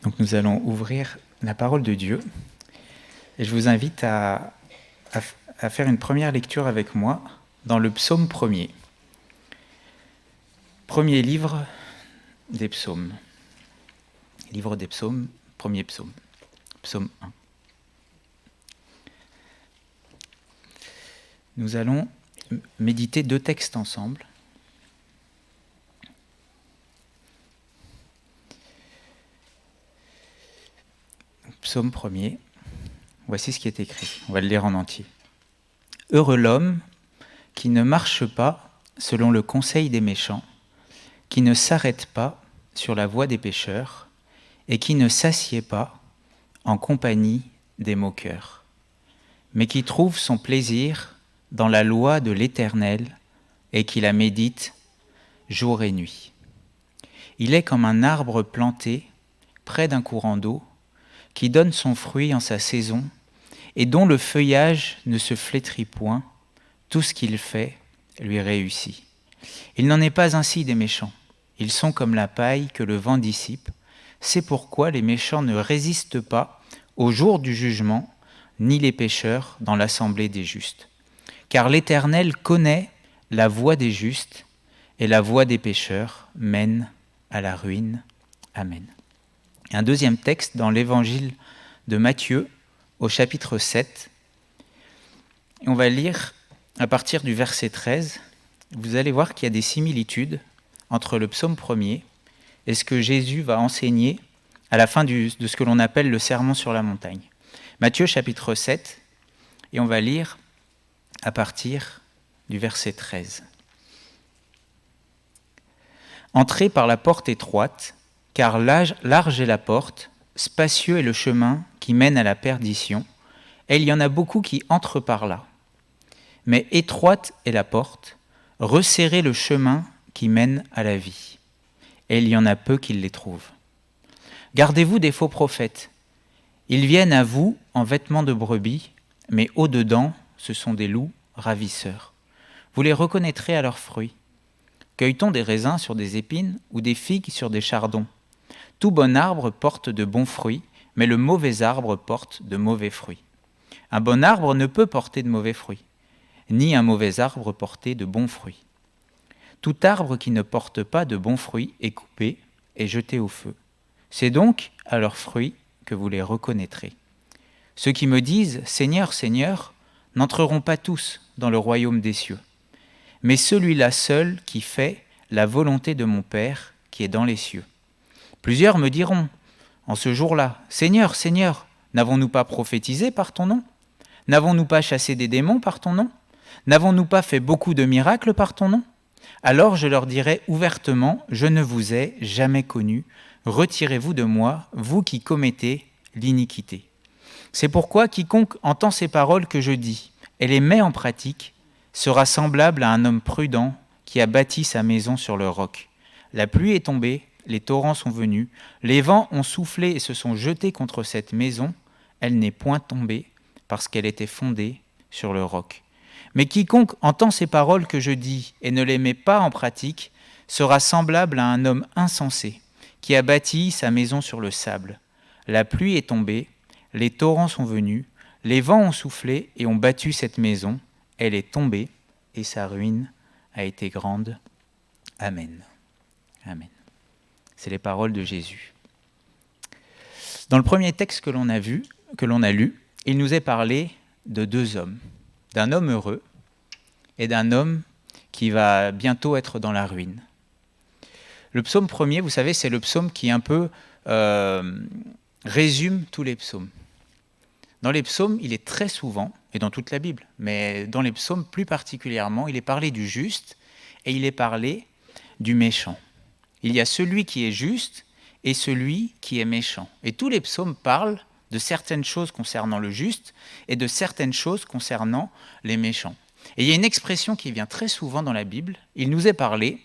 Donc nous allons ouvrir la parole de Dieu et je vous invite à faire une première lecture avec moi dans le psaume 1er. Premier livre des psaumes. Livre des psaumes, premier psaume. Psaume 1. Nous allons méditer deux textes ensemble. Psaume 1er. Voici ce qui est écrit. On va le lire en entier. Heureux l'homme qui ne marche pas selon le conseil des méchants, qui ne s'arrête pas sur la voie des pécheurs et qui ne s'assied pas en compagnie des moqueurs, mais qui trouve son plaisir dans la loi de l'Éternel et qui la médite jour et nuit. Il est comme un arbre planté près d'un courant d'eau qui donne son fruit en sa saison et dont le feuillage ne se flétrit point, tout ce qu'il fait lui réussit. Il n'en est pas ainsi des méchants. Ils sont comme la paille que le vent dissipe. C'est pourquoi les méchants ne résistent pas au jour du jugement, ni les pécheurs dans l'assemblée des justes. Car l'Éternel connaît la voie des justes, et la voie des pécheurs mène à la ruine. Amen. Et un deuxième texte dans l'évangile de Matthieu, au chapitre 7. Et on va lire à partir du verset 13. Vous allez voir qu'il y a des similitudes entre le psaume 1er et ce que Jésus va enseigner à la fin de ce que l'on appelle le sermon sur la montagne. Matthieu chapitre 7, et on va lire à partir du verset 13. Entrez par la porte étroite, car large est la porte, spacieux est le chemin qui mène à la perdition, et il y en a beaucoup qui entrent par là. Mais étroite est la porte, resserrez le chemin qui mène à la vie, et il y en a peu qui les trouvent. Gardez-vous des faux prophètes. Ils viennent à vous en vêtements de brebis, mais au-dedans, ce sont des loups ravisseurs. Vous les reconnaîtrez à leurs fruits. Cueille-t-on des raisins sur des épines ou des figues sur des chardons ? Tout bon arbre porte de bons fruits, mais le mauvais arbre porte de mauvais fruits. Un bon arbre ne peut porter de mauvais fruits, ni un mauvais arbre porter de bons fruits. Tout arbre qui ne porte pas de bons fruits est coupé et jeté au feu. C'est donc à leurs fruits que vous les reconnaîtrez. Ceux qui me disent « Seigneur, Seigneur » n'entreront pas tous dans le royaume des cieux, mais celui-là seul qui fait la volonté de mon Père qui est dans les cieux. Plusieurs me diront en ce jour-là « Seigneur, Seigneur, n'avons-nous pas prophétisé par ton nom ? N'avons-nous pas chassé des démons par ton nom ? N'avons-nous pas fait beaucoup de miracles par ton nom ? Alors je leur dirai ouvertement, je ne vous ai jamais connu, retirez-vous de moi, vous qui commettez l'iniquité. C'est pourquoi quiconque entend ces paroles que je dis et les met en pratique sera semblable à un homme prudent qui a bâti sa maison sur le roc. La pluie est tombée, les torrents sont venus, les vents ont soufflé et se sont jetés contre cette maison, elle n'est point tombée parce qu'elle était fondée sur le roc. Mais quiconque entend ces paroles que je dis et ne les met pas en pratique sera semblable à un homme insensé qui a bâti sa maison sur le sable. La pluie est tombée, les torrents sont venus, les vents ont soufflé et ont battu cette maison. Elle est tombée et sa ruine a été grande. Amen. Amen. C'est les paroles de Jésus. Dans le premier texte que l'on a lu, il nous est parlé de deux hommes. D'un homme heureux et d'un homme qui va bientôt être dans la ruine. Le psaume 1er, vous savez, c'est le psaume qui un peu résume tous les psaumes. Dans les psaumes, il est très souvent, et dans toute la Bible, mais dans les psaumes plus particulièrement, il est parlé du juste et il est parlé du méchant. Il y a celui qui est juste et celui qui est méchant. Et tous les psaumes parlent de certaines choses concernant le juste et de certaines choses concernant les méchants. Et il y a une expression qui vient très souvent dans la Bible. Il nous est parlé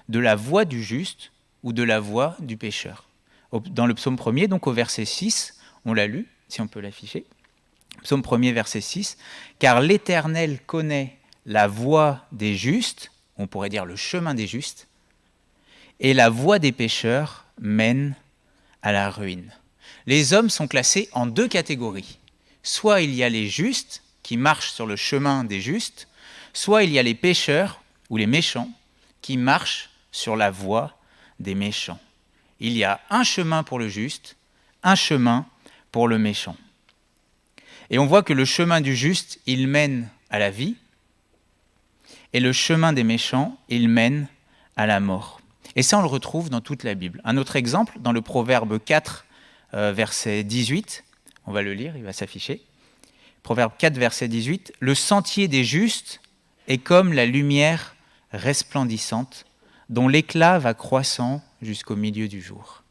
de la voie du juste ou de la voie du pécheur. Dans le psaume 1er, donc au verset 6, on l'a lu, si on peut l'afficher. Psaume 1er, verset 6. « Car l'Éternel connaît la voie des justes, on pourrait dire le chemin des justes, et la voie des pécheurs mène à la ruine. les hommes sont classés en deux catégories. Soit il y a les justes qui marchent sur le chemin des justes, soit il y a les pécheurs ou les méchants qui marchent sur la voie des méchants. Il y a un chemin pour le juste, un chemin pour le méchant. Et on voit que le chemin du juste, il mène à la vie, et le chemin des méchants, il mène à la mort. Et ça, on le retrouve dans toute la Bible. Un autre exemple, dans le Proverbe 4, verset 18, on va le lire, il va s'afficher. Proverbe 4, verset 18, « Le sentier des justes est comme la lumière resplendissante, dont l'éclat va croissant jusqu'au milieu du jour. »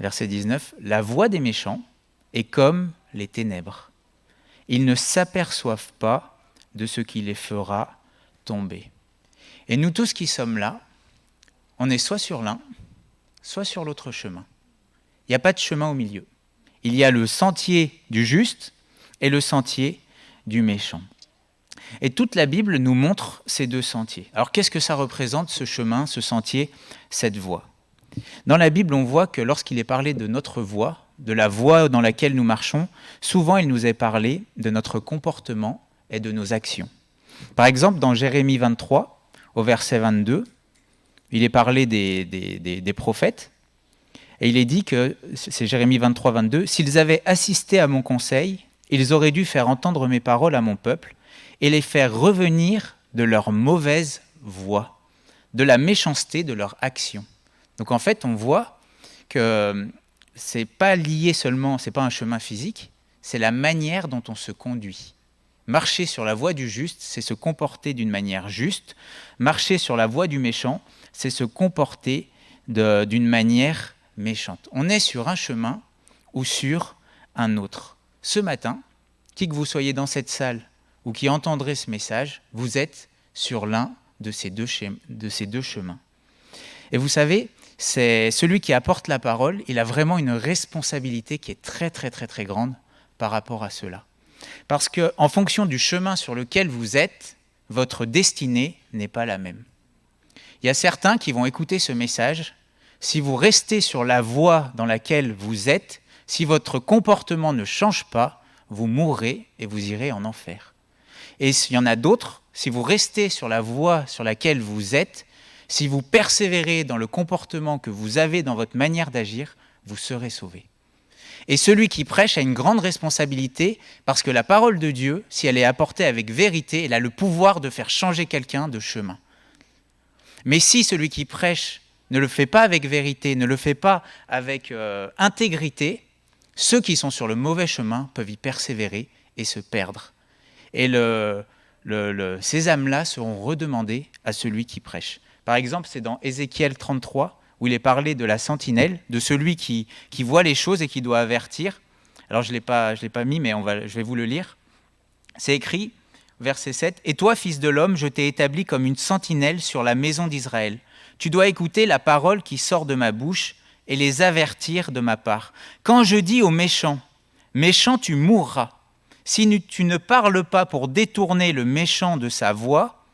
Verset 19, « La voie des méchants est comme les ténèbres. Ils ne s'aperçoivent pas de ce qui les fera tomber. » Et nous tous qui sommes là, on est soit sur l'un, soit sur l'autre chemin. Il n'y a pas de chemin au milieu. Il y a le sentier du juste et le sentier du méchant. Et toute la Bible nous montre ces deux sentiers. Alors qu'est-ce que ça représente, ce chemin, ce sentier, cette voie ? Dans la Bible, on voit que lorsqu'il est parlé de notre voie, de la voie dans laquelle nous marchons, souvent il nous est parlé de notre comportement et de nos actions. Par exemple, dans Jérémie 23, au verset 22, il est parlé des prophètes, et il est dit que, c'est Jérémie 23, 22, « S'ils avaient assisté à mon conseil, ils auraient dû faire entendre mes paroles à mon peuple et les faire revenir de leur mauvaise voie, de la méchanceté de leur action. » Donc en fait, on voit que c'est pas lié seulement, c'est pas un chemin physique, c'est la manière dont on se conduit. Marcher sur la voie du juste, c'est se comporter d'une manière juste. Marcher sur la voie du méchant, c'est se comporter d'une manière méchante. On est sur un chemin ou sur un autre. Ce matin, qui que vous soyez dans cette salle ou qui entendrez ce message, vous êtes sur l'un de ces deux chemins. Et vous savez, c'est celui qui apporte la parole, il a vraiment une responsabilité qui est très très très très grande par rapport à cela. Parce qu'en fonction du chemin sur lequel vous êtes, votre destinée n'est pas la même. Il y a certains qui vont écouter ce message. Si vous restez sur la voie dans laquelle vous êtes, si votre comportement ne change pas, vous mourrez et vous irez en enfer. Et il y en a d'autres, si vous restez sur la voie sur laquelle vous êtes, si vous persévérez dans le comportement que vous avez dans votre manière d'agir, vous serez sauvés. Et celui qui prêche a une grande responsabilité parce que la parole de Dieu, si elle est apportée avec vérité, elle a le pouvoir de faire changer quelqu'un de chemin. Mais si celui qui prêche ne le fait pas avec vérité, ne le fait pas avec intégrité, ceux qui sont sur le mauvais chemin peuvent y persévérer et se perdre. Et ces âmes-là seront redemandées à celui qui prêche. Par exemple, c'est dans Ézéchiel 33, où il est parlé de la sentinelle, de celui qui voit les choses et qui doit avertir. Alors, je ne l'ai pas mis, mais je vais vous le lire. C'est écrit, verset 7, « Et toi, fils de l'homme, je t'ai établi comme une sentinelle sur la maison d'Israël. Tu dois écouter la parole qui sort de ma bouche et les avertir de ma part. Quand je dis aux méchants, « Méchant, tu mourras », si tu ne parles pas pour détourner le méchant de sa voie,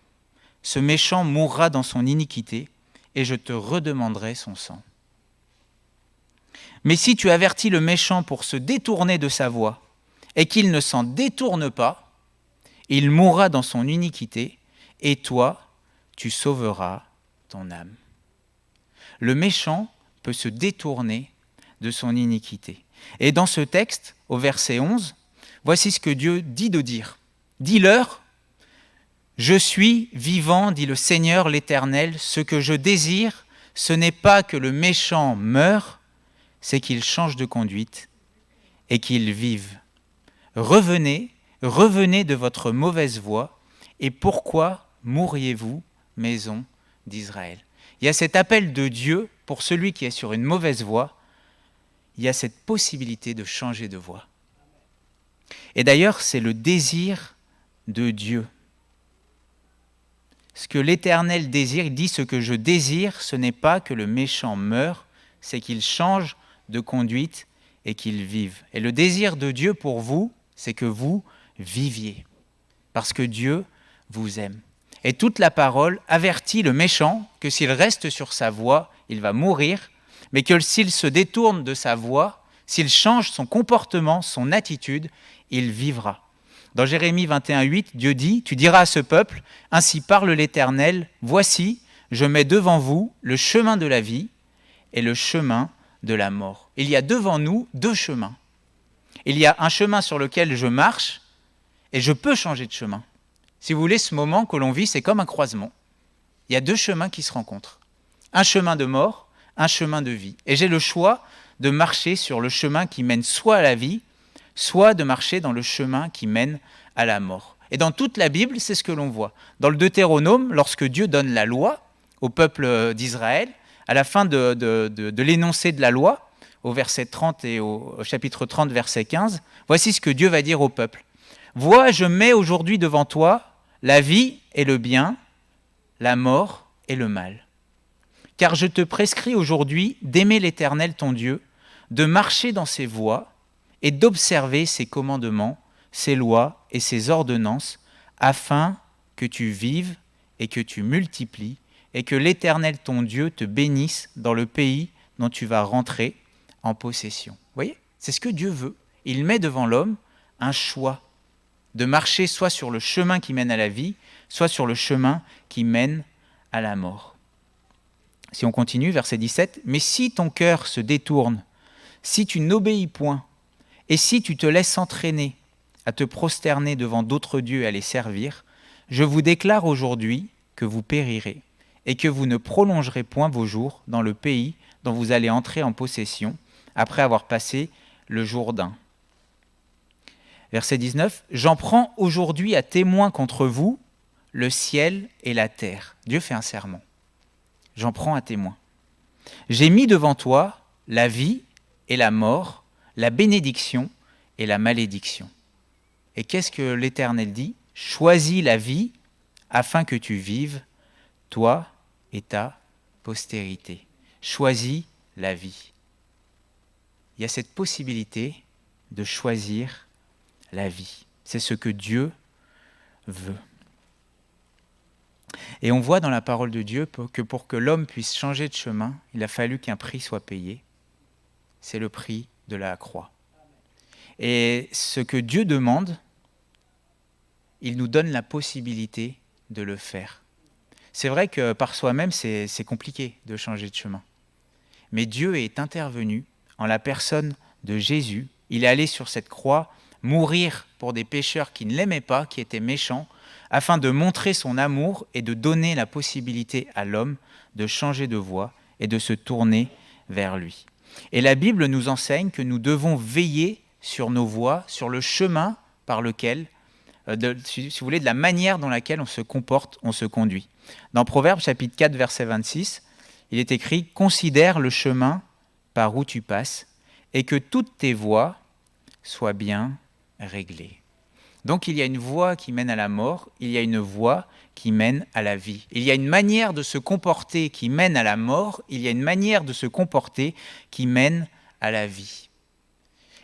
ce méchant mourra dans son iniquité, et je te redemanderai son sang. Mais si tu avertis le méchant pour se détourner de sa voie, et qu'il ne s'en détourne pas, il mourra dans son iniquité, et toi, tu sauveras ton âme. Le méchant peut se détourner de son iniquité. Et dans ce texte, au verset 11, voici ce que Dieu dit de dire. « Dis-leur, je suis vivant, dit le Seigneur l'Éternel, ce que je désire, ce n'est pas que le méchant meure, c'est qu'il change de conduite et qu'il vive. Revenez, revenez de votre mauvaise voie, et pourquoi mourriez-vous, maison d'Israël ?» Il y a cet appel de Dieu pour celui qui est sur une mauvaise voie, il y a cette possibilité de changer de voie. Et d'ailleurs, c'est le désir de Dieu. Ce que l'Éternel désire, il dit « Ce que je désire, ce n'est pas que le méchant meure, c'est qu'il change de conduite et qu'il vive. » Et le désir de Dieu pour vous, c'est que vous viviez, parce que Dieu vous aime. Et toute la parole avertit le méchant que s'il reste sur sa voie, il va mourir, mais que s'il se détourne de sa voie, S'il change son comportement, son attitude, il vivra. Dans Jérémie 21,8, Dieu dit, « Tu diras à ce peuple, ainsi parle l'Éternel, voici, je mets devant vous le chemin de la vie et le chemin de la mort. » Il y a devant nous deux chemins. Il y a un chemin sur lequel je marche et je peux changer de chemin. Si vous voulez, ce moment que l'on vit, c'est comme un croisement. Il y a deux chemins qui se rencontrent. Un chemin de mort, un chemin de vie. Et j'ai le choix de marcher sur le chemin qui mène soit à la vie, soit de marcher dans le chemin qui mène à la mort. Et dans toute la Bible, c'est ce que l'on voit. Dans le Deutéronome, lorsque Dieu donne la loi au peuple d'Israël, à la fin de l'énoncé de la loi, au verset 30 et au chapitre 30, verset 15, voici ce que Dieu va dire au peuple. « Vois, je mets aujourd'hui devant toi la vie et le bien, la mort et le mal. Car je te prescris aujourd'hui d'aimer l'Éternel ton Dieu, de marcher dans ses voies et d'observer ses commandements, ses lois et ses ordonnances, afin que tu vives et que tu multiplies, et que l'Éternel ton Dieu te bénisse dans le pays dont tu vas rentrer en possession. » Vous voyez, c'est ce que Dieu veut. Il met devant l'homme un choix de marcher soit sur le chemin qui mène à la vie, soit sur le chemin qui mène à la mort. Si on continue, verset 17, « Mais si ton cœur se détourne, si tu n'obéis point, et si tu te laisses entraîner à te prosterner devant d'autres dieux et à les servir, je vous déclare aujourd'hui que vous périrez, et que vous ne prolongerez point vos jours dans le pays dont vous allez entrer en possession, après avoir passé le Jourdain. » Verset 19, « J'en prends aujourd'hui à témoin contre vous le ciel et la terre. » Dieu fait un serment. J'en prends à témoin. « J'ai mis devant toi la vie et la mort, la bénédiction et la malédiction. » Et qu'est-ce que l'Éternel dit ? « Choisis la vie afin que tu vives, toi et ta postérité. » Choisis la vie. Il y a cette possibilité de choisir la vie. C'est ce que Dieu veut. Et on voit dans la parole de Dieu que pour que l'homme puisse changer de chemin, il a fallu qu'un prix soit payé. C'est le prix de la croix. Et ce que Dieu demande, il nous donne la possibilité de le faire. C'est vrai que par soi-même, c'est compliqué de changer de chemin. Mais Dieu est intervenu en la personne de Jésus. Il est allé sur cette croix mourir pour des pécheurs qui ne l'aimaient pas, qui étaient méchants, afin de montrer son amour et de donner la possibilité à l'homme de changer de voie et de se tourner vers lui. Et la Bible nous enseigne que nous devons veiller sur nos voies, sur le chemin par lequel, si vous voulez, de la manière dans laquelle on se comporte, on se conduit. Dans Proverbes chapitre 4, verset 26, il est écrit « Considère le chemin par où tu passes et que toutes tes voies soient bien réglées. » Donc il y a une voie qui mène à la mort, il y a une voie qui mène à la vie. Il y a une manière de se comporter qui mène à la mort, il y a une manière de se comporter qui mène à la vie.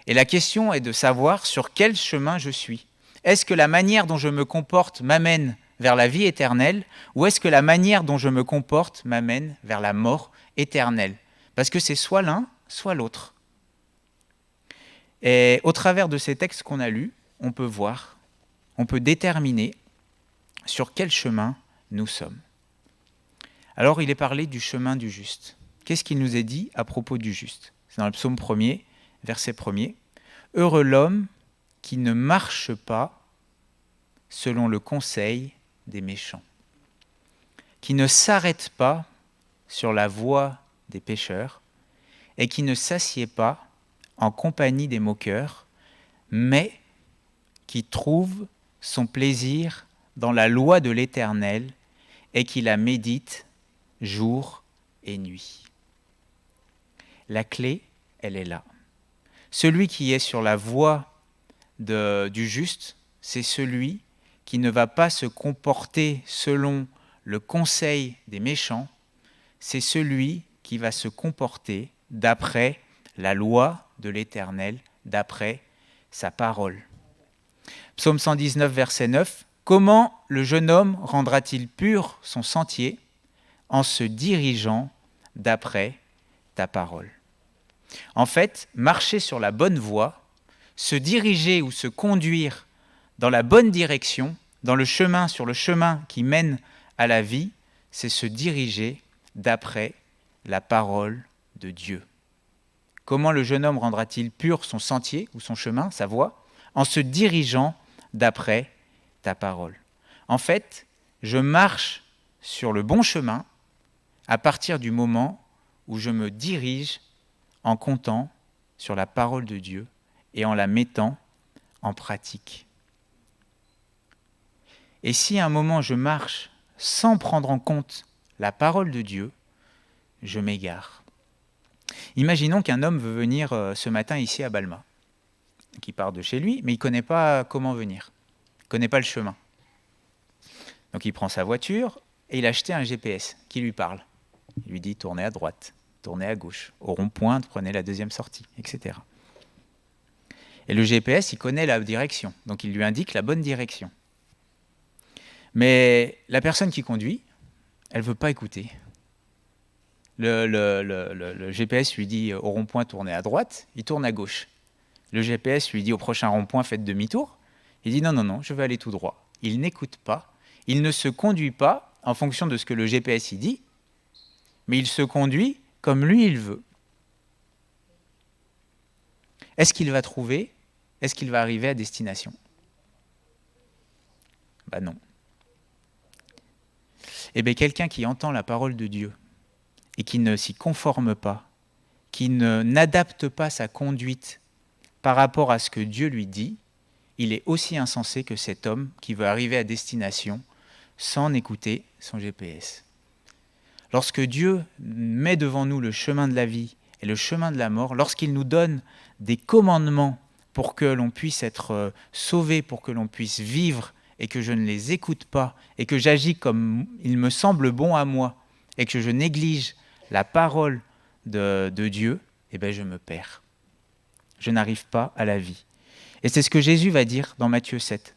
Et la question est de savoir sur quel chemin je suis. Est-ce que la manière dont je me comporte m'amène vers la vie éternelle, ou est-ce que la manière dont je me comporte m'amène vers la mort éternelle ? Parce que c'est soit l'un, soit l'autre. Et au travers de ces textes qu'on a lus, on peut voir, on peut déterminer sur quel chemin nous sommes. Alors il est parlé du chemin du juste. Qu'est-ce qu'il nous est dit à propos du juste ? C'est dans le psaume 1er, verset 1er. « Heureux l'homme qui ne marche pas selon le conseil des méchants, qui ne s'arrête pas sur la voie des pécheurs et qui ne s'assied pas en compagnie des moqueurs, mais qui trouve son plaisir dans la loi de l'Éternel et qui la médite jour et nuit. » La clé, elle est là. Celui qui est sur la voie du juste, c'est celui qui ne va pas se comporter selon le conseil des méchants, c'est celui qui va se comporter d'après la loi de l'Éternel, d'après sa parole. Psaume 119, verset 9. « Comment le jeune homme rendra-t-il pur son sentier en se dirigeant d'après ta parole ?» En fait, marcher sur la bonne voie, se diriger ou se conduire dans la bonne direction, sur le chemin qui mène à la vie, c'est se diriger d'après la parole de Dieu. Comment le jeune homme rendra-t-il pur son sentier ou son chemin, sa voie? En se dirigeant d'après ta parole. En fait, je marche sur le bon chemin à partir du moment où je me dirige en comptant sur la parole de Dieu et en la mettant en pratique. Et si à un moment je marche sans prendre en compte la parole de Dieu, je m'égare. Imaginons qu'un homme veut venir ce matin ici à Balma, qui part de chez lui, mais il ne connaît pas comment venir, il ne connaît pas le chemin. Donc il prend sa voiture et il a acheté un GPS qui lui parle. Il lui dit tournez à droite, tournez à gauche, au rond-point, prenez la deuxième sortie, etc. Et le GPS, il connaît la direction, donc il lui indique la bonne direction. Mais la personne qui conduit, elle ne veut pas écouter. Le GPS lui dit au rond-point, tournez à droite, il tourne à gauche. Le GPS lui dit au prochain rond-point, faites demi-tour. Il dit non, je vais aller tout droit. Il n'écoute pas, il ne se conduit pas en fonction de ce que le GPS y dit, mais il se conduit comme lui il veut. Est-ce qu'il va trouver? Est-ce qu'il va arriver à destination? Non. Eh bien, quelqu'un qui entend la parole de Dieu et qui ne s'y conforme pas, qui n'adapte pas sa conduite par rapport à ce que Dieu lui dit, il est aussi insensé que cet homme qui veut arriver à destination sans écouter son GPS. Lorsque Dieu met devant nous le chemin de la vie et le chemin de la mort, lorsqu'il nous donne des commandements pour que l'on puisse être sauvé, pour que l'on puisse vivre et que je ne les écoute pas et que j'agis comme il me semble bon à moi et que je néglige la parole de Dieu, eh bien je me perds. Je n'arrive pas à la vie. Et c'est ce que Jésus va dire dans Matthieu 7.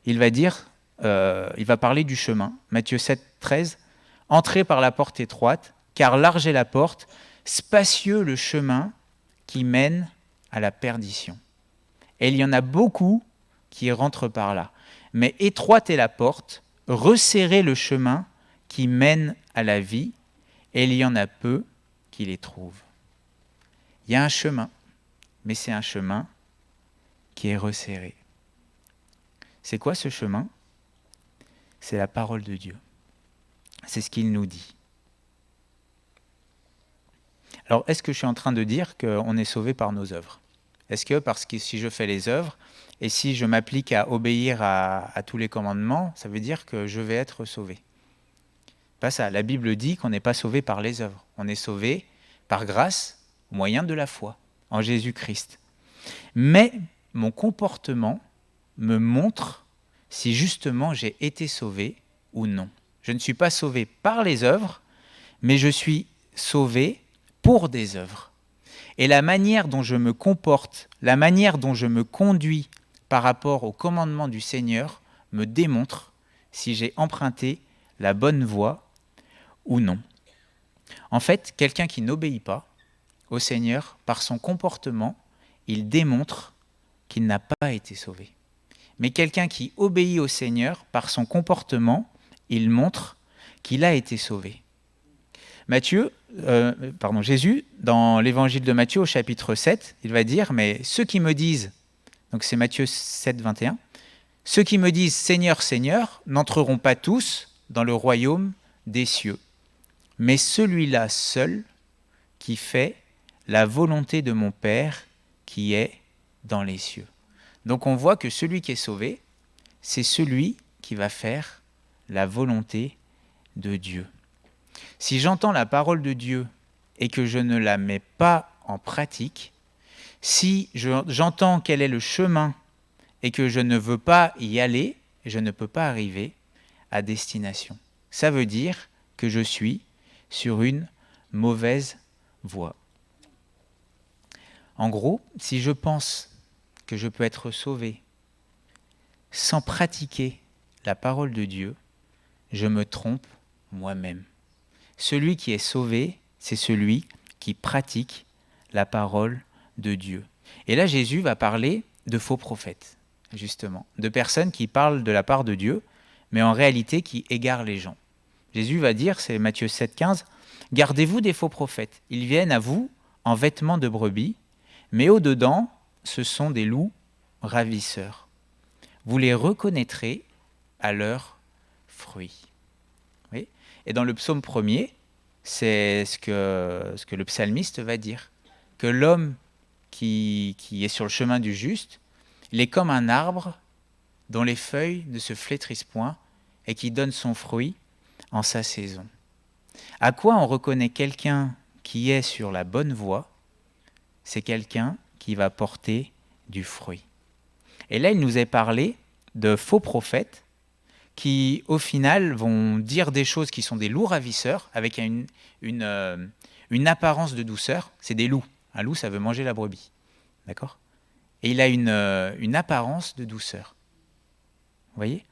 Il va parler du chemin. Matthieu 7, 13. « Entrez par la porte étroite, car large est la porte, spacieux le chemin qui mène à la perdition. Et il y en a beaucoup qui rentrent par là. Mais étroite est la porte, resserrez le chemin qui mène à la vie, et il y en a peu qui les trouvent. » Il y a un chemin, mais c'est un chemin qui est resserré. C'est quoi ce chemin? C'est la parole de Dieu. C'est ce qu'il nous dit. Alors, est-ce que je suis en train de dire qu'on est sauvé par nos œuvres? Est-ce que parce que si je fais les œuvres et si je m'applique à obéir à tous les commandements, ça veut dire que je vais être sauvé? Pas ça. La Bible dit qu'on n'est pas sauvé par les œuvres. On est sauvé par grâce, au moyen de la foi, en Jésus-Christ. Mais mon comportement me montre si justement j'ai été sauvé ou non. Je ne suis pas sauvé par les œuvres, mais je suis sauvé pour des œuvres. Et la manière dont je me comporte, la manière dont je me conduis par rapport au commandement du Seigneur me démontre si j'ai emprunté la bonne voie ou non. En fait, quelqu'un qui n'obéit pas au Seigneur, par son comportement, il démontre qu'il n'a pas été sauvé. Mais quelqu'un qui obéit au Seigneur, par son comportement, il montre qu'il a été sauvé. Jésus, dans l'évangile de Matthieu au chapitre 7, il va dire, mais ceux qui me disent, donc c'est Matthieu 7, 21, ceux qui me disent Seigneur, Seigneur, n'entreront pas tous dans le royaume des cieux, mais celui-là seul qui fait la volonté de mon Père qui est dans les cieux. Donc on voit que celui qui est sauvé, c'est celui qui va faire la volonté de Dieu. Si j'entends la parole de Dieu et que je ne la mets pas en pratique, si j'entends quel est le chemin et que je ne veux pas y aller, je ne peux pas arriver à destination. Ça veut dire que je suis sur une mauvaise voie. En gros, si je pense que je peux être sauvé sans pratiquer la parole de Dieu, je me trompe moi-même. Celui qui est sauvé, c'est celui qui pratique la parole de Dieu. Et là, Jésus va parler de faux prophètes, justement, de personnes qui parlent de la part de Dieu, mais en réalité qui égarent les gens. Jésus va dire, c'est Matthieu 7,15, « Gardez-vous des faux prophètes. Ils viennent à vous en vêtements de brebis, mais au-dedans, ce sont des loups ravisseurs. Vous les reconnaîtrez à leurs fruits. » Oui. Et dans le psaume 1er, c'est ce que le psalmiste va dire, que l'homme qui est sur le chemin du juste, il est comme un arbre dont les feuilles ne se flétrissent point et qui donne son fruit en sa saison. À quoi on reconnaît quelqu'un qui est sur la bonne voie? C'est quelqu'un qui va porter du fruit. Et là, il nous est parlé de faux prophètes qui, au final, vont dire des choses qui sont des loups ravisseurs, avec une apparence de douceur. C'est des loups. Un loup, ça veut manger la brebis. D'accord? Et il a une apparence de douceur. Vous voyez?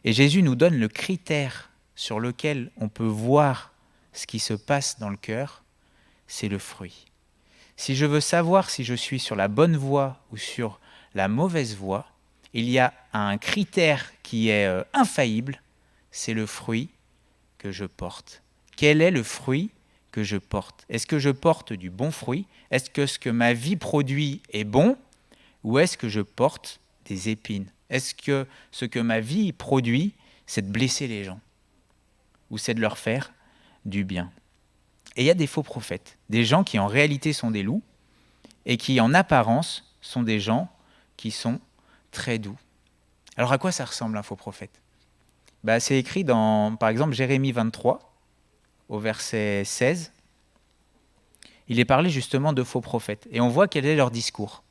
Et Jésus nous donne le critère sur lequel on peut voir ce qui se passe dans le cœur, c'est le fruit. Si je veux savoir si je suis sur la bonne voie ou sur la mauvaise voie, il y a un critère qui est infaillible, c'est le fruit que je porte. Quel est le fruit que je porte? Est-ce que je porte du bon fruit? Est-ce que ce que ma vie produit est bon? Ou est-ce que je porte des épines? Est-ce que ce que ma vie produit, c'est de blesser les gens? Ou c'est de leur faire du bien? Et il y a des faux prophètes, des gens qui en réalité sont des loups et qui en apparence sont des gens qui sont très doux. Alors à quoi ça ressemble un faux prophète? C'est écrit dans, par exemple, Jérémie 23, au verset 16. Il est parlé justement de faux prophètes. Et on voit quel est leur discours.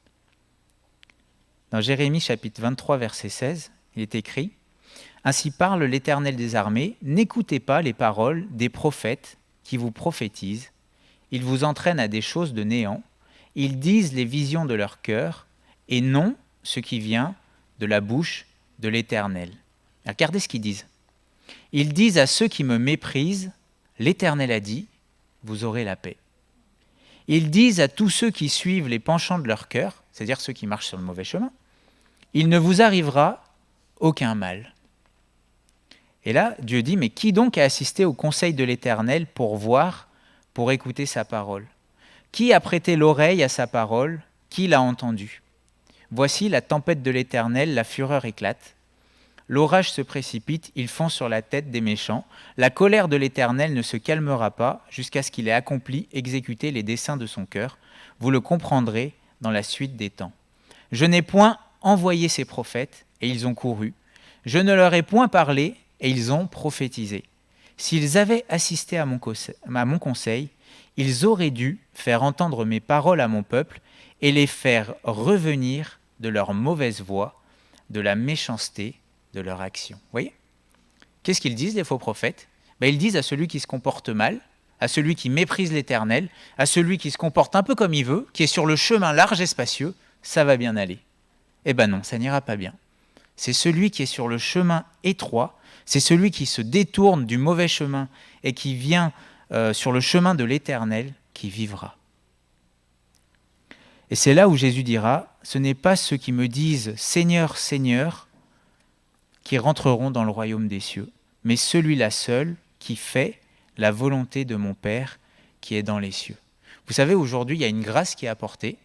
Dans Jérémie chapitre 23, verset 16, il est écrit « Ainsi parle l'Éternel des armées, n'écoutez pas les paroles des prophètes qui vous prophétisent. Ils vous entraînent à des choses de néant. Ils disent les visions de leur cœur et non ce qui vient de la bouche de l'Éternel. » Regardez ce qu'ils disent. Ils disent à ceux qui me méprisent, l'Éternel a dit, vous aurez la paix. Ils disent à tous ceux qui suivent les penchants de leur cœur, c'est-à-dire ceux qui marchent sur le mauvais chemin, il ne vous arrivera aucun mal. Et là, Dieu dit, mais qui donc a assisté au conseil de l'Éternel pour voir, pour écouter sa parole? Qui a prêté l'oreille à sa parole? Qui l'a entendu? Voici la tempête de l'Éternel, la fureur éclate. L'orage se précipite, il fond sur la tête des méchants. La colère de l'Éternel ne se calmera pas jusqu'à ce qu'il ait accompli, exécuté les desseins de son cœur. Vous le comprendrez dans la suite des temps. Je n'ai point envoyé ces prophètes, et ils ont couru. Je ne leur ai point parlé, et ils ont prophétisé. S'ils avaient assisté à mon conseil, ils auraient dû faire entendre mes paroles à mon peuple et les faire revenir de leur mauvaise voie, de la méchanceté de leur action. Vous voyez? Qu'est-ce qu'ils disent, les faux prophètes? Ils disent à celui qui se comporte mal, à celui qui méprise l'Éternel, à celui qui se comporte un peu comme il veut, qui est sur le chemin large et spacieux, ça va bien aller. Eh ben non, ça n'ira pas bien. C'est celui qui est sur le chemin étroit, c'est celui qui se détourne du mauvais chemin et qui vient sur le chemin de l'Éternel qui vivra. Et c'est là où Jésus dira, ce n'est pas ceux qui me disent « Seigneur, Seigneur » qui rentreront dans le royaume des cieux, mais celui-là seul qui fait la volonté de mon Père qui est dans les cieux. Vous savez, aujourd'hui, il y a une grâce qui est apportée,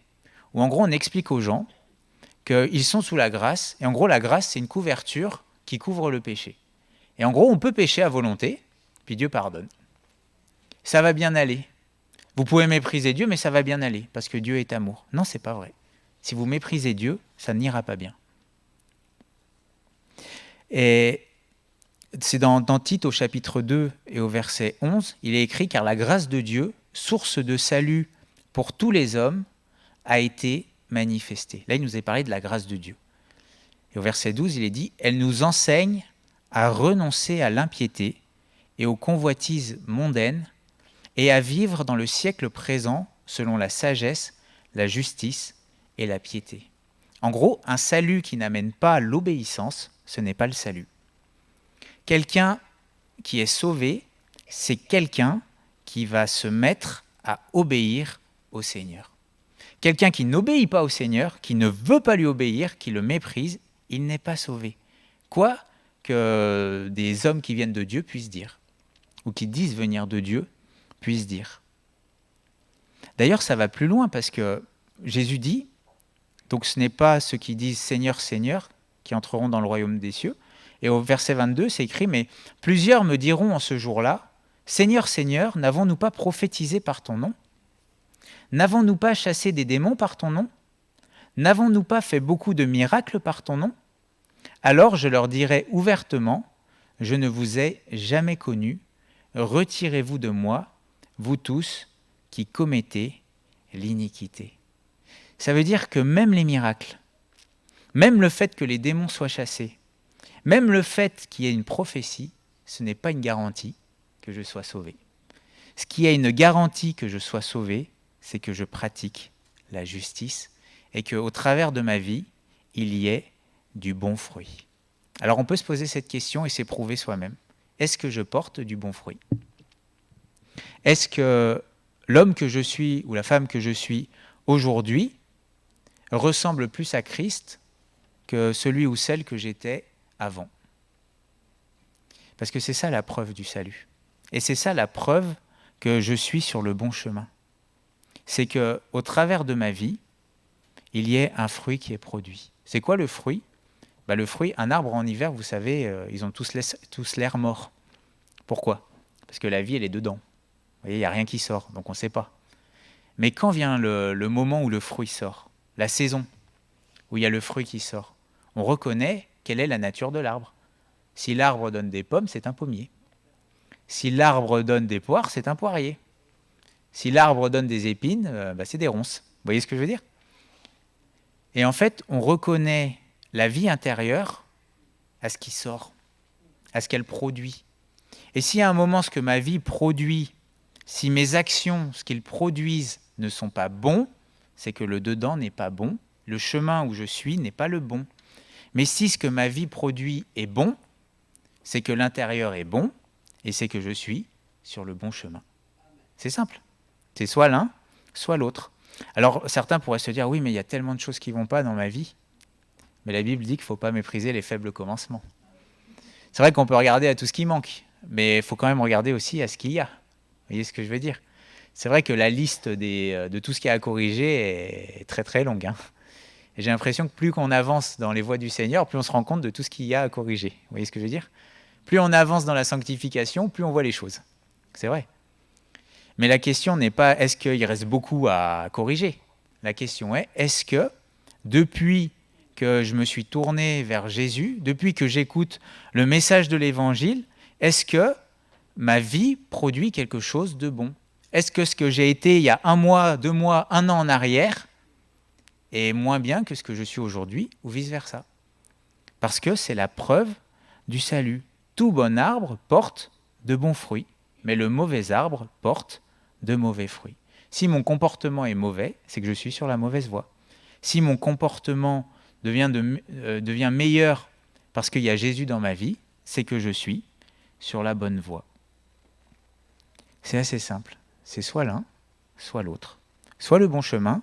où en gros, on explique aux gens qu'ils sont sous la grâce, et en gros, la grâce, c'est une couverture qui couvre le péché. Et en gros, on peut pécher à volonté, puis Dieu pardonne. Ça va bien aller. Vous pouvez mépriser Dieu, mais ça va bien aller, parce que Dieu est amour. Non, c'est pas vrai. Si vous méprisez Dieu, ça n'ira pas bien. Et c'est dans Tite au chapitre 2 et au verset 11, il est écrit « Car la grâce de Dieu, source de salut pour tous les hommes, a été manifestée. » Là, il nous est parlé de la grâce de Dieu. Et au verset 12, il est dit « Elle nous enseigne à renoncer à l'impiété et aux convoitises mondaines et à vivre dans le siècle présent selon la sagesse, la justice et la piété. » En gros, un salut qui n'amène pas à l'obéissance, ce n'est pas le salut. Quelqu'un qui est sauvé, c'est quelqu'un qui va se mettre à obéir au Seigneur. Quelqu'un qui n'obéit pas au Seigneur, qui ne veut pas lui obéir, qui le méprise, il n'est pas sauvé. Quoi que des hommes qui viennent de Dieu puissent dire, ou qui disent venir de Dieu puissent dire. D'ailleurs, ça va plus loin parce que Jésus dit, donc ce n'est pas ceux qui disent Seigneur, Seigneur, qui entreront dans le royaume des cieux. Et au verset 22, c'est écrit, mais plusieurs me diront en ce jour-là, Seigneur, Seigneur, n'avons-nous pas prophétisé par ton nom? N'avons-nous pas chassé des démons par ton nom? N'avons-nous pas fait beaucoup de miracles par ton nom? Alors je leur dirai ouvertement, je ne vous ai jamais connus, retirez-vous de moi, vous tous qui commettez l'iniquité. Ça veut dire que même les miracles, même le fait que les démons soient chassés, même le fait qu'il y ait une prophétie, ce n'est pas une garantie que je sois sauvé. Ce qui est une garantie que je sois sauvé, c'est que je pratique la justice et qu'au travers de ma vie, il y ait du bon fruit. Alors on peut se poser cette question et s'éprouver soi-même. Est-ce que je porte du bon fruit? Est-ce que l'homme que je suis ou la femme que je suis aujourd'hui ressemble plus à Christ que celui ou celle que j'étais avant? Parce que c'est ça la preuve du salut. Et c'est ça la preuve que je suis sur le bon chemin. C'est qu'au travers de ma vie, il y ait un fruit qui est produit. C'est quoi le fruit? Le fruit, un arbre en hiver, vous savez, ils ont tous l'air morts. Pourquoi? Parce que la vie, elle est dedans. Vous voyez, il n'y a rien qui sort, donc on ne sait pas. Mais quand vient le moment où le fruit sort, la saison où il y a le fruit qui sort, on reconnaît quelle est la nature de l'arbre. Si l'arbre donne des pommes, c'est un pommier. Si l'arbre donne des poires, c'est un poirier. Si l'arbre donne des épines, c'est des ronces. Vous voyez ce que je veux dire? Et en fait, on reconnaît la vie intérieure à ce qui sort, à ce qu'elle produit. Et si à un moment, ce que ma vie produit, si mes actions, ce qu'ils produisent, ne sont pas bons, c'est que le dedans n'est pas bon, le chemin où je suis n'est pas le bon. Mais si ce que ma vie produit est bon, c'est que l'intérieur est bon, et c'est que je suis sur le bon chemin. C'est simple. C'est soit l'un, soit l'autre. Alors certains pourraient se dire, oui, mais il y a tellement de choses qui ne vont pas dans ma vie. Mais la Bible dit qu'il ne faut pas mépriser les faibles commencements. C'est vrai qu'on peut regarder à tout ce qui manque, mais il faut quand même regarder aussi à ce qu'il y a. Vous voyez ce que je veux dire? C'est vrai que la liste de tout ce qu'il y a à corriger est très très longue. Et j'ai l'impression que plus qu'on avance dans les voies du Seigneur, plus on se rend compte de tout ce qu'il y a à corriger. Vous voyez ce que je veux dire? Plus on avance dans la sanctification, plus on voit les choses. C'est vrai. Mais la question n'est pas est-ce qu'il reste beaucoup à corriger. La question est est-ce que depuis que je me suis tourné vers Jésus, depuis que j'écoute le message de l'Évangile, est-ce que ma vie produit quelque chose de bon? Est-ce que ce que j'ai été il y a 1 mois, 2 mois, 1 an en arrière est moins bien que ce que je suis aujourd'hui ou vice-versa? Parce que c'est la preuve du salut. Tout bon arbre porte de bons fruits, mais le mauvais arbre porte de mauvais fruits. Si mon comportement est mauvais, c'est que je suis sur la mauvaise voie. Si mon comportement devient meilleur parce qu'il y a Jésus dans ma vie, c'est que je suis sur la bonne voie. C'est assez simple. C'est soit l'un, soit l'autre. Soit le bon chemin,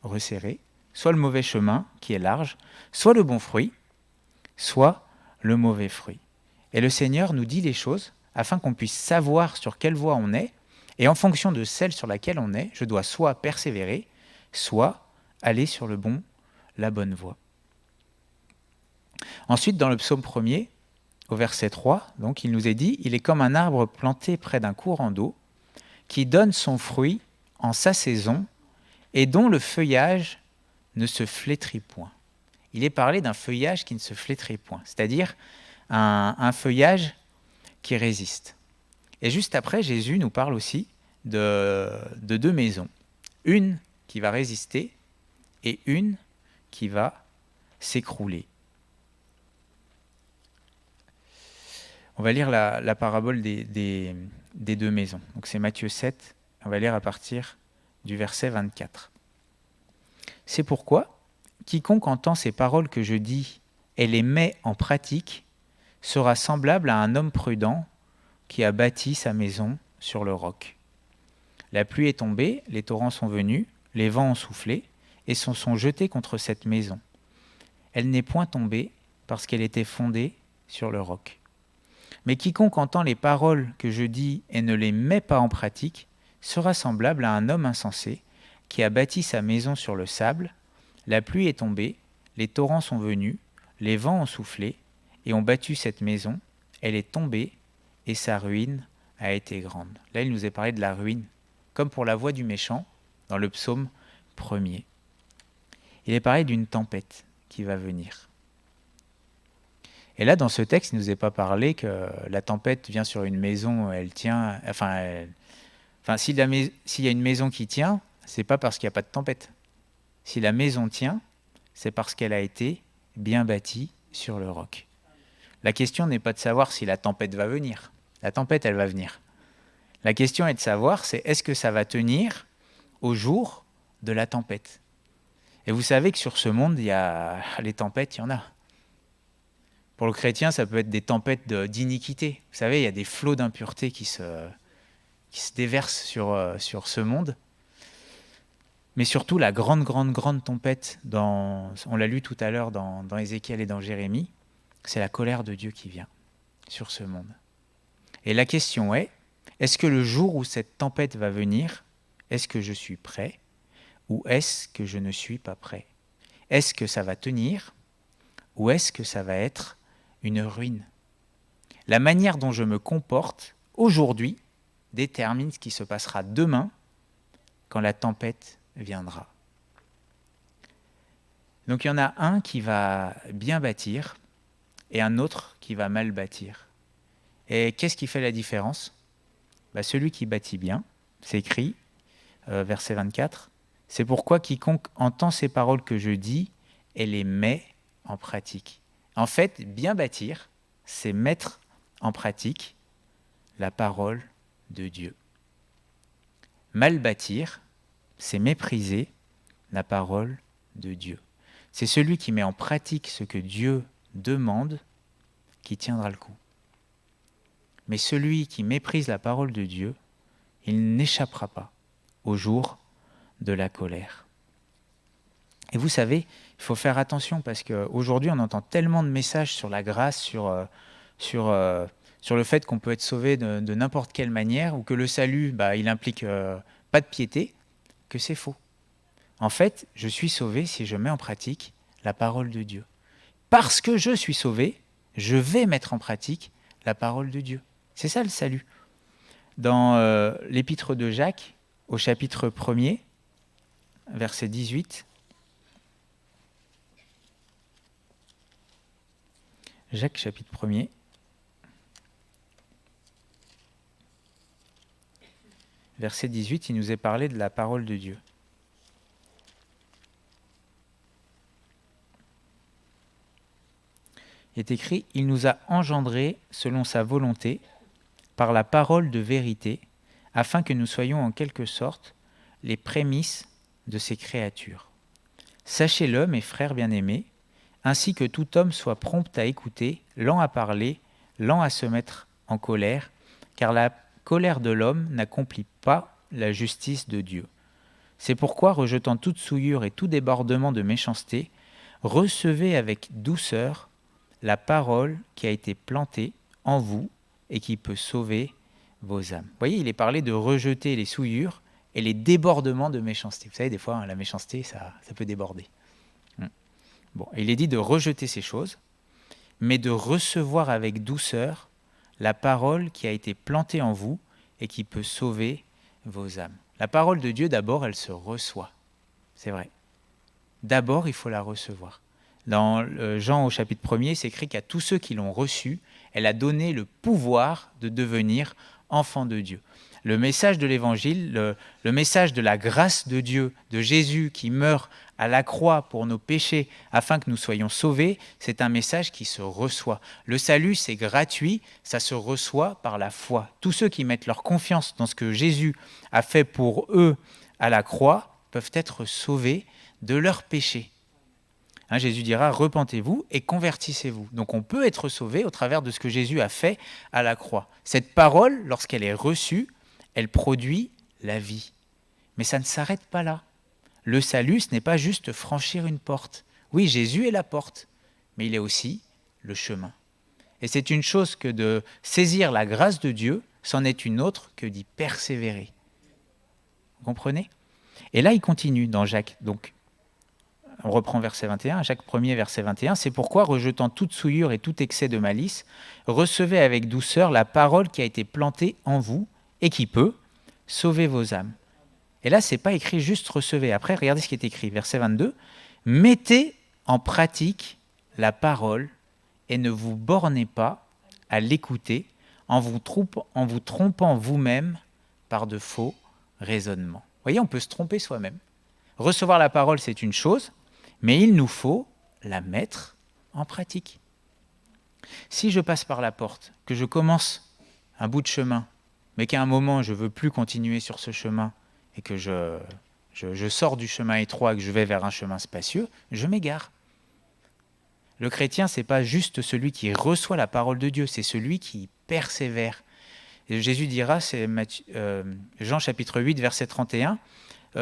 resserré, soit le mauvais chemin, qui est large, soit le bon fruit, soit le mauvais fruit. Et le Seigneur nous dit les choses afin qu'on puisse savoir sur quelle voie on est, et en fonction de celle sur laquelle on est, je dois soit persévérer, soit aller sur la bonne voie. Ensuite, dans le psaume 1er, au verset 3, donc, il nous est dit « Il est comme un arbre planté près d'un courant d'eau, qui donne son fruit en sa saison, et dont le feuillage ne se flétrit point. » Il est parlé d'un feuillage qui ne se flétrit point, c'est-à-dire un feuillage qui résiste. Et juste après, Jésus nous parle aussi de 2 maisons. Une qui va résister et une qui va s'écrouler. On va lire la parabole des 2 maisons. Donc c'est Matthieu 7, on va lire à partir du verset 24. « C'est pourquoi, quiconque entend ces paroles que je dis et les met en pratique sera semblable à un homme prudent qui a bâti sa maison sur le roc. La pluie est tombée, les torrents sont venus, les vents ont soufflé et se sont jetés contre cette maison. Elle n'est point tombée parce qu'elle était fondée sur le roc. Mais quiconque entend les paroles que je dis et ne les met pas en pratique sera semblable à un homme insensé qui a bâti sa maison sur le sable. La pluie est tombée, les torrents sont venus, les vents ont soufflé et ont battu cette maison. Elle est tombée et sa ruine a été grande. Là, il nous est parlé de la ruine, comme pour la voix du méchant dans le psaume 1er. Il est parlé d'une tempête qui va venir. Et là, dans ce texte, il ne nous est pas parlé que la tempête vient sur une maison, elle tient... s'il y a une maison qui tient, c'est pas parce qu'il n'y a pas de tempête. Si la maison tient, c'est parce qu'elle a été bien bâtie sur le roc. La question n'est pas de savoir si la tempête va venir. La tempête, elle va venir. La question est de savoir, c'est est-ce que ça va tenir au jour de la tempête. Et vous savez que sur ce monde, il y a les tempêtes, il y en a. Pour le chrétien, ça peut être des tempêtes d'iniquité. Vous savez, il y a des flots d'impureté qui se déversent sur ce monde. Mais surtout, la grande tempête, on l'a lu tout à l'heure dans Ézéchiel et dans Jérémie, c'est la colère de Dieu qui vient sur ce monde. Et la question est-ce que le jour où cette tempête va venir, est-ce que je suis prêt ou est-ce que je ne suis pas prêt? Est-ce que ça va tenir ou est-ce que ça va être une ruine? La manière dont je me comporte aujourd'hui détermine ce qui se passera demain quand la tempête viendra. Donc il y en a un qui va bien bâtir et un autre qui va mal bâtir. Et qu'est-ce qui fait la différence? Celui qui bâtit bien, c'est écrit, verset 24, « C'est pourquoi quiconque entend ces paroles que je dis et les met en pratique. » En fait, bien bâtir, c'est mettre en pratique la parole de Dieu. Mal bâtir, c'est mépriser la parole de Dieu. C'est celui qui met en pratique ce que Dieu demande qui tiendra le coup. Mais celui qui méprise la parole de Dieu, il n'échappera pas au jour de la colère. Et vous savez, il faut faire attention parce qu'aujourd'hui, on entend tellement de messages sur la grâce, sur le fait qu'on peut être sauvé de n'importe quelle manière, ou que le salut, il implique pas de piété, que c'est faux. En fait, je suis sauvé si je mets en pratique la parole de Dieu. Parce que je suis sauvé, je vais mettre en pratique la parole de Dieu. C'est ça le salut. Dans l'épître de Jacques, au chapitre 1er, verset 18, Jacques chapitre 1er, verset 18, il nous est parlé de la parole de Dieu. Il est écrit « Il nous a engendrés selon sa volonté, par la parole de vérité, afin que nous soyons en quelque sorte les prémices de ses créatures. Sachez-le, mes frères bien-aimés, ainsi que tout homme soit prompt à écouter, lent à parler, lent à se mettre en colère, car la colère de l'homme n'accomplit pas la justice de Dieu. C'est pourquoi, rejetant toute souillure et tout débordement de méchanceté, recevez avec douceur la parole qui a été plantée en vous et qui peut sauver vos âmes. Vous voyez, il est parlé de rejeter les souillures et les débordements de méchanceté. Vous savez, des fois, la méchanceté, ça peut déborder. Bon, il est dit de rejeter ces choses, mais de recevoir avec douceur la parole qui a été plantée en vous et qui peut sauver vos âmes. La parole de Dieu, d'abord, elle se reçoit. C'est vrai. D'abord, il faut la recevoir. Dans Jean au chapitre 1er, c'est écrit qu'à tous ceux qui l'ont reçue, elle a donné le pouvoir de devenir enfants de Dieu. Le message de l'Évangile, le message de la grâce de Dieu, de Jésus qui meurt à la croix pour nos péchés afin que nous soyons sauvés, c'est un message qui se reçoit. Le salut, c'est gratuit, ça se reçoit par la foi. Tous ceux qui mettent leur confiance dans ce que Jésus a fait pour eux à la croix peuvent être sauvés de leurs péchés. Jésus dira « Repentez-vous et convertissez-vous ». Donc on peut être sauvé au travers de ce que Jésus a fait à la croix. Cette parole, lorsqu'elle est reçue, elle produit la vie. Mais ça ne s'arrête pas là. le salut, ce n'est pas juste franchir une porte. Oui, Jésus est la porte, mais il est aussi le chemin. Et c'est une chose que de saisir la grâce de Dieu, c'en est une autre que d'y persévérer. Vous comprenez ? Et là, il continue dans Jacques. Donc, on reprend verset 21, Jacques 1er, verset 21. « C'est pourquoi, rejetant toute souillure et tout excès de malice, recevez avec douceur la parole qui a été plantée en vous et qui peut sauver vos âmes. » Et là, ce n'est pas écrit juste « recevez ». Après, regardez ce qui est écrit, verset 22. « Mettez en pratique la parole et ne vous bornez pas à l'écouter en vous trompant vous-même par de faux raisonnements. » Vous voyez, on peut se tromper soi-même. Recevoir la parole, c'est une chose, mais il nous faut la mettre en pratique. Si je passe par la porte, que je commence un bout de chemin, mais qu'à un moment, je ne veux plus continuer sur ce chemin et que je sors du chemin étroit et que je vais vers un chemin spacieux, je m'égare. Le chrétien, ce n'est pas juste celui qui reçoit la parole de Dieu, c'est celui qui persévère. Et Jésus dira, c'est Jean chapitre 8, verset 31,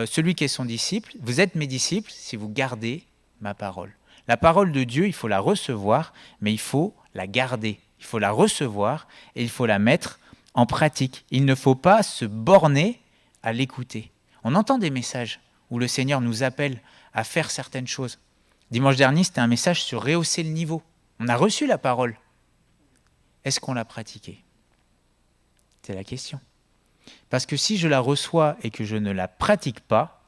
celui qui est son disciple, vous êtes mes disciples si vous gardez ma parole. La parole de Dieu, il faut la recevoir, mais il faut la garder. Il faut la recevoir et il faut la mettre en pratique. Il ne faut pas se borner à l'écouter. On entend des messages où le Seigneur nous appelle à faire certaines choses. Dimanche dernier, c'était un message sur rehausser le niveau. On a reçu la parole. Est-ce qu'on l'a pratiquée ? C'est la question. Parce que si je la reçois et que je ne la pratique pas,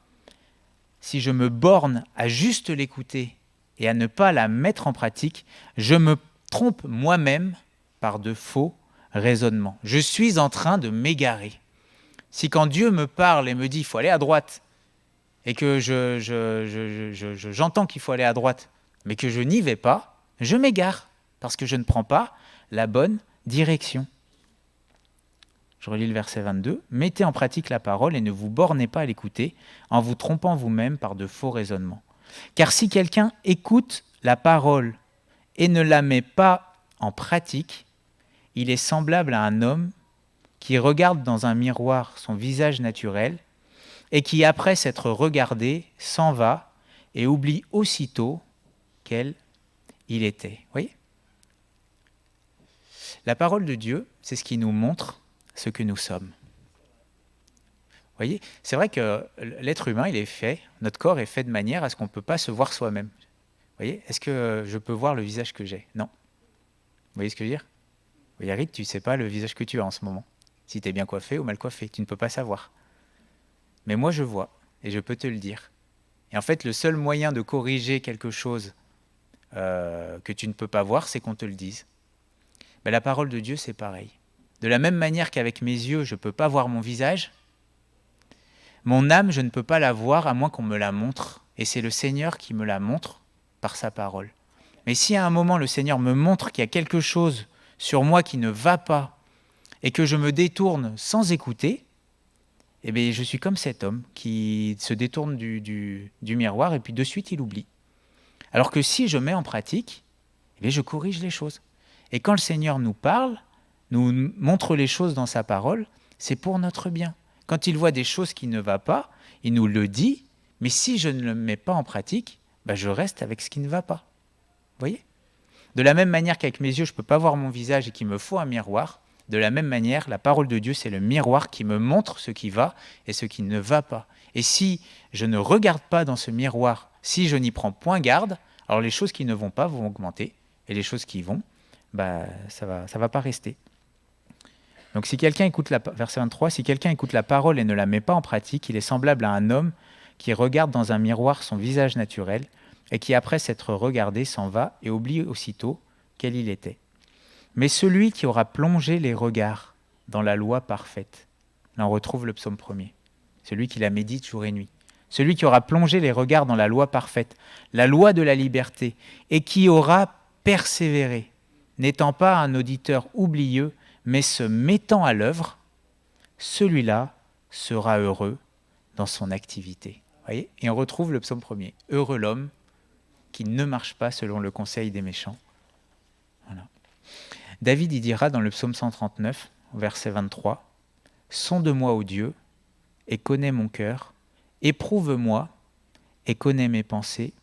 si je me borne à juste l'écouter et à ne pas la mettre en pratique, je me trompe moi-même par de faux raisonnements. Je suis en train de m'égarer. Si quand Dieu me parle et me dit « il faut aller à droite », et que j'entends qu'il faut aller à droite, mais que je n'y vais pas, je m'égare, parce que je ne prends pas la bonne direction. Je relis le verset 22. « Mettez en pratique la parole et ne vous bornez pas à l'écouter, en vous trompant vous-même par de faux raisonnements. Car si quelqu'un écoute la parole et ne la met pas en pratique, il est semblable à un homme qui regarde dans un miroir son visage naturel et qui, après s'être regardé, s'en va et oublie aussitôt quel il était. » Vous voyez ? La parole de Dieu, c'est ce qui nous montre ce que nous sommes. Vous voyez ? C'est vrai que l'être humain, il est fait, notre corps est fait de manière à ce qu'on ne peut pas se voir soi-même. Vous voyez ? Est-ce que je peux voir le visage que j'ai ? Non. Vous voyez ce que je veux dire ? Oui, Yarit, tu ne sais pas le visage que tu as en ce moment. Si tu es bien coiffé ou mal coiffé, tu ne peux pas savoir. Mais moi, je vois, et je peux te le dire. Et en fait, le seul moyen de corriger quelque chose que tu ne peux pas voir, c'est qu'on te le dise. Ben, la parole de Dieu, c'est pareil. De la même manière qu'avec mes yeux, je ne peux pas voir mon visage, mon âme, je ne peux pas la voir à moins qu'on me la montre. Et c'est le Seigneur qui me la montre par sa parole. Mais si à un moment, le Seigneur me montre qu'il y a quelque chose sur moi qui ne va pas et que je me détourne sans écouter, eh bien, je suis comme cet homme qui se détourne du miroir et puis de suite il oublie. Alors que si je mets en pratique, eh bien, je corrige les choses. Et quand le Seigneur nous parle, nous montre les choses dans sa parole, c'est pour notre bien. Quand il voit des choses qui ne vont pas, il nous le dit, mais si je ne le mets pas en pratique, ben, je reste avec ce qui ne va pas. Vous voyez ? De la même manière qu'avec mes yeux, je ne peux pas voir mon visage et qu'il me faut un miroir, de la même manière, la parole de Dieu, c'est le miroir qui me montre ce qui va et ce qui ne va pas. Et si je ne regarde pas dans ce miroir, si je n'y prends point garde, alors les choses qui ne vont pas vont augmenter et les choses qui vont, bah, ça va pas rester. Donc si quelqu'un écoute verset 23, si quelqu'un écoute la parole et ne la met pas en pratique, il est semblable à un homme qui regarde dans un miroir son visage naturel et qui, après s'être regardé, s'en va et oublie aussitôt quel il était. Mais celui qui aura plongé les regards dans la loi parfaite, là on retrouve le psaume 1er, celui qui la médite jour et nuit, celui qui aura plongé les regards dans la loi parfaite, la loi de la liberté, et qui aura persévéré, n'étant pas un auditeur oublieux, mais se mettant à l'œuvre, celui-là sera heureux dans son activité. Voyez ? Et on retrouve le psaume 1er, heureux l'homme qui ne marche pas selon le conseil des méchants. Voilà. David y dira dans le psaume 139, verset 23, « Sonde-moi, ô Dieu, et connais mon cœur, éprouve-moi et connais mes pensées.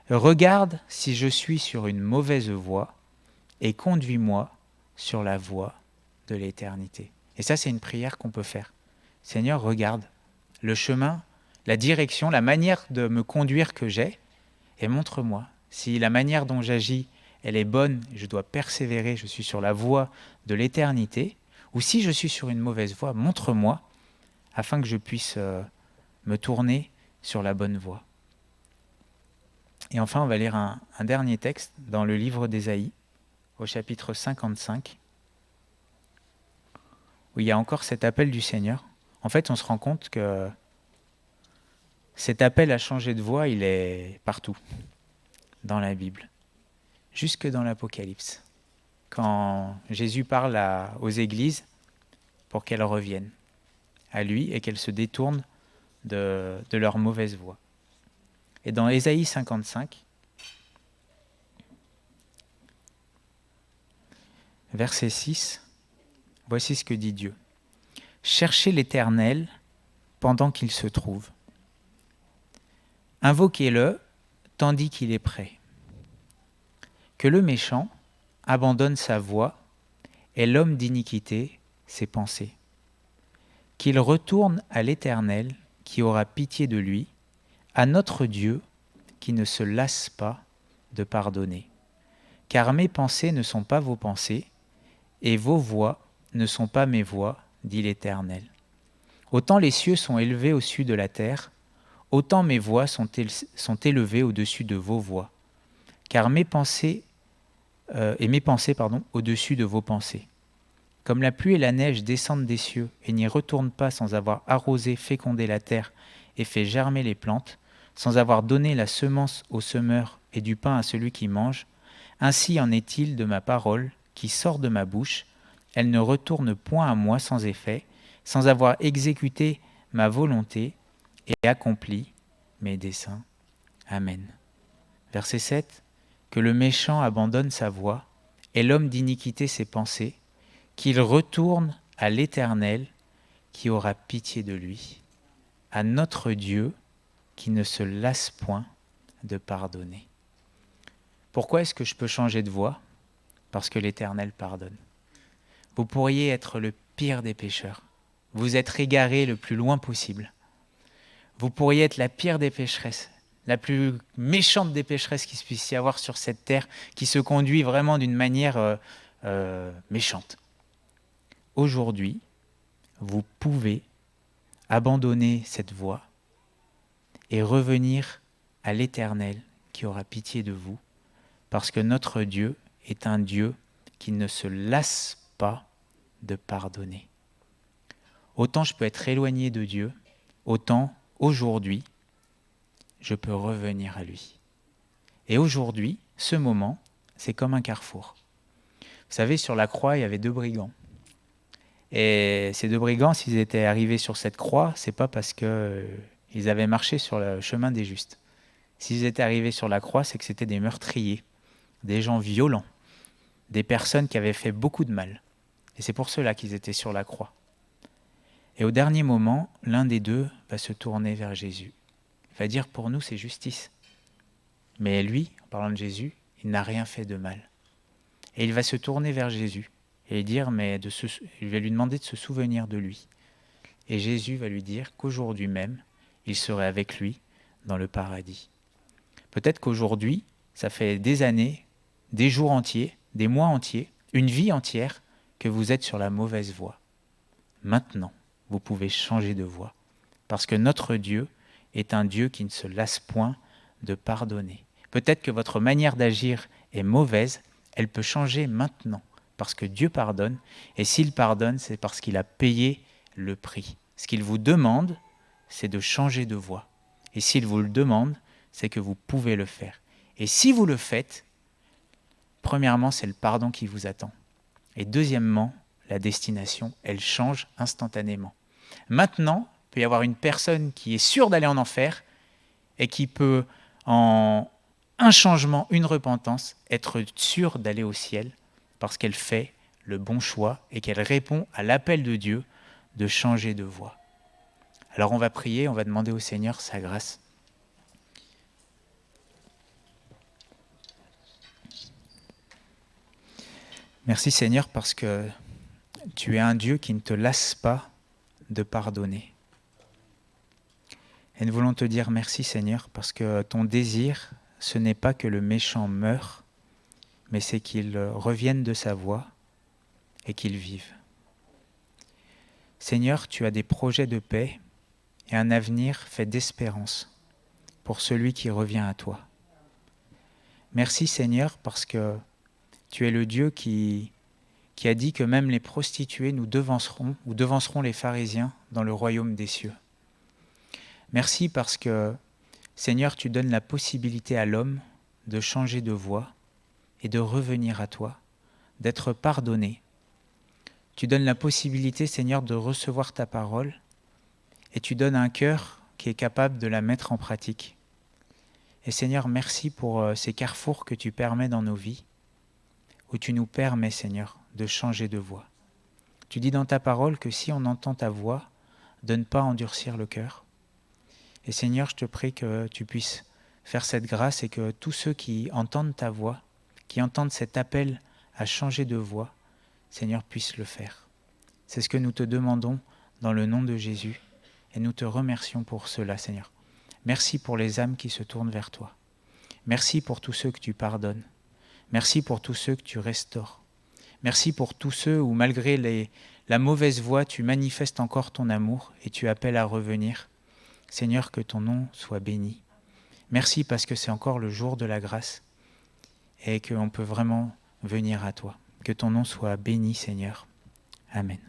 Regarde si je suis sur une mauvaise voie et conduis-moi sur la voie de l'éternité. Et ça, c'est une prière qu'on peut faire. Seigneur, regarde le chemin, la direction, la manière de me conduire que j'ai et montre-moi si la manière dont j'agis, elle est bonne, je dois persévérer, je suis sur la voie de l'éternité, ou si je suis sur une mauvaise voie, montre-moi afin que je puisse me tourner sur la bonne voie. Et enfin, on va lire un dernier texte dans le livre d'Ésaïe, au chapitre 55, où il y a encore cet appel du Seigneur. En fait, on se rend compte que cet appel à changer de voie, il est partout dans la Bible, jusque dans l'Apocalypse, quand Jésus parle aux églises pour qu'elles reviennent à lui et qu'elles se détournent de leur mauvaise voie. Et dans Ésaïe 55, verset 6, voici ce que dit Dieu. « Cherchez l'Éternel pendant qu'il se trouve. Invoquez-le tandis qu'il est prêt. Que le méchant abandonne sa voie et l'homme d'iniquité ses pensées. Qu'il retourne à l'Éternel qui aura pitié de lui, à notre Dieu qui ne se lasse pas de pardonner. Car mes pensées ne sont pas vos pensées, et vos voies ne sont pas mes voies, dit l'Éternel. Autant les cieux sont élevés au-dessus de la terre, autant mes voies sont élevées au-dessus de vos voies. Car mes pensées au-dessus de vos pensées. Comme la pluie et la neige descendent des cieux et n'y retournent pas sans avoir arrosé, fécondé la terre et fait germer les plantes, sans avoir donné la semence au semeur et du pain à celui qui mange, ainsi en est-il de ma parole qui sort de ma bouche. Elle ne retourne point à moi sans effet, sans avoir exécuté ma volonté et accompli mes desseins. Amen. Verset 7. Que le méchant abandonne sa voie et l'homme d'iniquité ses pensées, qu'il retourne à l'Éternel qui aura pitié de lui, à notre Dieu qui ne se lasse point de pardonner. Pourquoi est-ce que je peux changer de voie ? Parce que l'Éternel pardonne. Vous pourriez être le pire des pécheurs, vous être égaré le plus loin possible. Vous pourriez être la pire des pécheresses, la plus méchante des pécheresses qu'il puisse y avoir sur cette terre, qui se conduit vraiment d'une manière méchante. Aujourd'hui, vous pouvez abandonner cette voie et revenir à l'Éternel qui aura pitié de vous, parce que notre Dieu est un Dieu qui ne se lasse pas de pardonner. Autant je peux être éloigné de Dieu, autant aujourd'hui, je peux revenir à lui. Et aujourd'hui, ce moment, c'est comme un carrefour. Vous savez, sur la croix, il y avait 2 brigands. Et ces 2 brigands, s'ils étaient arrivés sur cette croix, c'est pas parce qu'ils avaient marché sur le chemin des justes. S'ils étaient arrivés sur la croix, c'est que c'était des meurtriers, des gens violents, des personnes qui avaient fait beaucoup de mal. Et c'est pour cela qu'ils étaient sur la croix. Et au dernier moment, l'un des 2 va se tourner vers Jésus. Il va dire, pour nous, c'est justice. Mais lui, en parlant de Jésus, il n'a rien fait de mal. Et il va se tourner vers Jésus et dire, il va lui demander de se souvenir de lui. Et Jésus va lui dire qu'aujourd'hui même, il serait avec lui dans le paradis. Peut-être qu'aujourd'hui, ça fait des années, des jours entiers, des mois entiers, une vie entière, que vous êtes sur la mauvaise voie. Maintenant, vous pouvez changer de voie. Parce que notre Dieu est un Dieu qui ne se lasse point de pardonner. Peut-être que votre manière d'agir est mauvaise, elle peut changer maintenant. Parce que Dieu pardonne, et s'il pardonne, c'est parce qu'il a payé le prix. Ce qu'il vous demande, c'est de changer de voie. Et s'il vous le demande, c'est que vous pouvez le faire. Et si vous le faites, premièrement, c'est le pardon qui vous attend. Et deuxièmement, la destination, elle change instantanément. Maintenant, il peut y avoir une personne qui est sûre d'aller en enfer et qui peut, en un changement, une repentance, être sûre d'aller au ciel parce qu'elle fait le bon choix et qu'elle répond à l'appel de Dieu de changer de voie. Alors on va prier, on va demander au Seigneur sa grâce Merci Seigneur parce que tu es un Dieu qui ne te lasse pas de pardonner. Et nous voulons te dire merci Seigneur parce que ton désir, ce n'est pas que le méchant meure, mais c'est qu'il revienne de sa voie et qu'il vive. Seigneur, tu as des projets de paix et un avenir fait d'espérance pour celui qui revient à toi. Merci Seigneur parce que tu es le Dieu qui a dit que même les prostituées nous devanceront ou devanceront les pharisiens dans le royaume des cieux. Merci parce que Seigneur, tu donnes la possibilité à l'homme de changer de voie et de revenir à toi, d'être pardonné. Tu donnes la possibilité, Seigneur, de recevoir ta parole et tu donnes un cœur qui est capable de la mettre en pratique. Et Seigneur, merci pour ces carrefours que tu permets dans nos vies, où tu nous permets, Seigneur, de changer de voie. Tu dis dans ta parole que si on entend ta voix, de ne pas endurcir le cœur. Et Seigneur, je te prie que tu puisses faire cette grâce et que tous ceux qui entendent ta voix, qui entendent cet appel à changer de voie, Seigneur, puissent le faire. C'est ce que nous te demandons dans le nom de Jésus et nous te remercions pour cela, Seigneur. Merci pour les âmes qui se tournent vers toi. Merci pour tous ceux que tu pardonnes. Merci pour tous ceux que tu restaures. Merci pour tous ceux où, malgré la mauvaise voie, tu manifestes encore ton amour et tu appelles à revenir. Seigneur, que ton nom soit béni. Merci parce que c'est encore le jour de la grâce et qu'on peut vraiment venir à toi. Que ton nom soit béni, Seigneur. Amen.